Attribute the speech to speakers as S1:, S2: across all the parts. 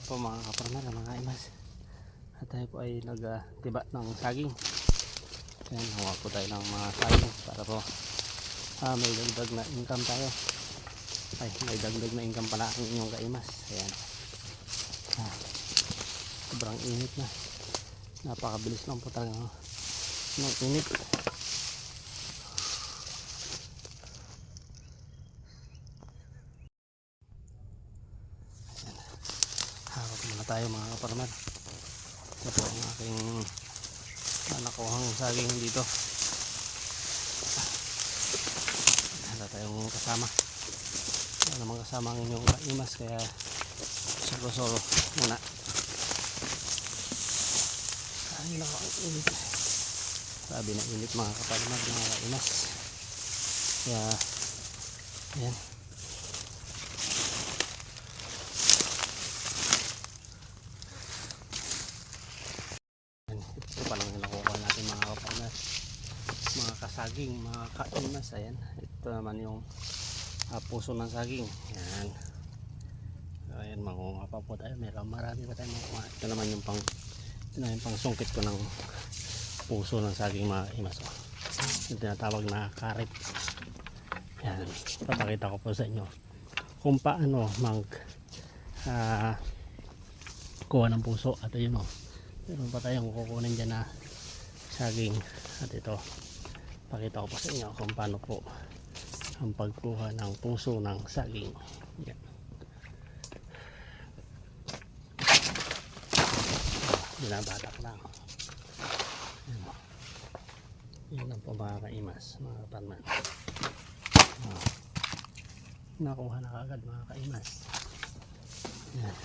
S1: Po mga kaparmer, mga imas, at tayo po ay nagtiba ng saging. Ayan, hawak po tayo ng mga saging para po may dagdag na income tayo. Ay, may dagdag na income pala ang inyong kaimas. Ayan, sobrang init na, napakabilis lang po talaga ng init. Hawak muna tayo mga kaparmer. Ito po ang aking nakuhang saging dito. Wala tayong kasama, wala namang kasama ang inyong kaimas, kaya solo muna. Ay naku, ang init, sabi na init mga kaparmer, mga kaimas. Kaya ayan, ito pa lang yung nakukuha natin mga kaparmer, mga kasaging, mga kaimas. Ayan, ito naman yung puso ng saging. Ayan, ayan, makuha pa po tayo, marami pa tayo makuha. Ito naman yung pang sungkit ko ng puso ng saging mga kaimas. Yung tinatawag na karit. Ayan, papakita ko po sa inyo kung paano kuha ng puso. At yun o, meron pa tayong kukunin dyan na saging. At ito, pakita ko po sa inyo kung paano po ang pagkuha ng puso ng saging. Yan, binabatak lang. Yan lang po mga kaimas, mga kaparmer. Nakuha na kagad mga kaimas. Yan,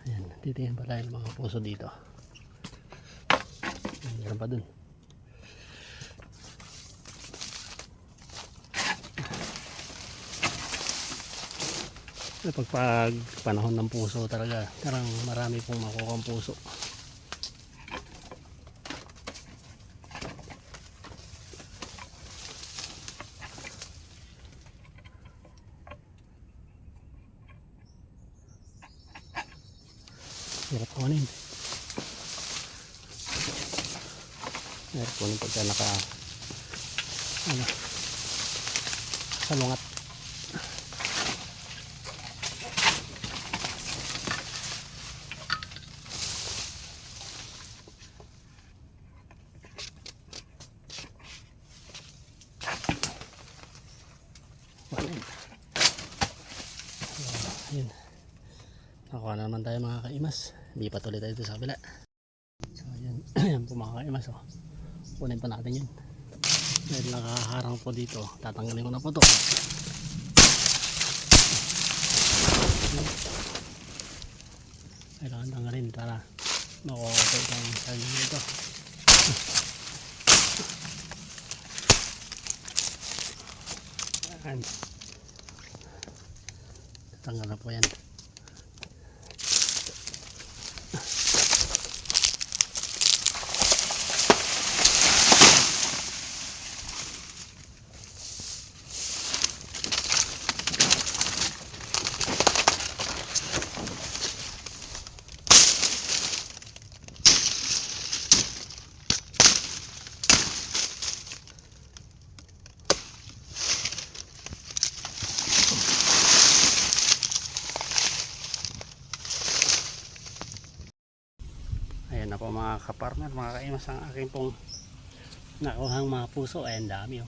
S1: ayan, titingin pa tayo ng mga puso dito. Meron pa dun. Pag panahon ng puso talaga, tarang marami pong makuha ang puso. Hirap kunin. Hirap kunin pagka salungat. Ayun, nakuha na naman tayo mga kaimas. Lipat ulit tayo sa kabila. So ayan, ayan po mga kaimas. Kunin pa natin yun. Dahil nakaharang po dito, tatanggalin ko na po to. Kailangan tanggalin para makuha ko itong saging dito. Ayan, tatanggal na po yan. Ayan na po mga kapartner, mga kaimas, ang aking pong nakuhang mga puso. Ayan, dami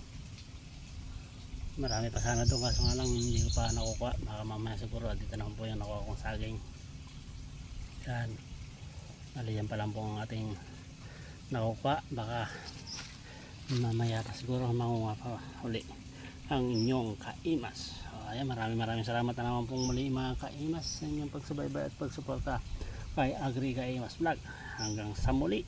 S1: marami pa sana doon, kaso nga lang hindi ko pa nakukuha. Baka mamaya siguro dito naman po yung nakuha kong saging. Yan, aliyan pa lang po ang ating nakukuha. Baka mamaya pa siguro makuha pa uli ang inyong kaimas. Ayan, maraming salamat na naman pong muli mga kaimas sa inyong pagsubaybay at pagsuporta kay Agri Kaimas Vlog. Hanggang sa muli.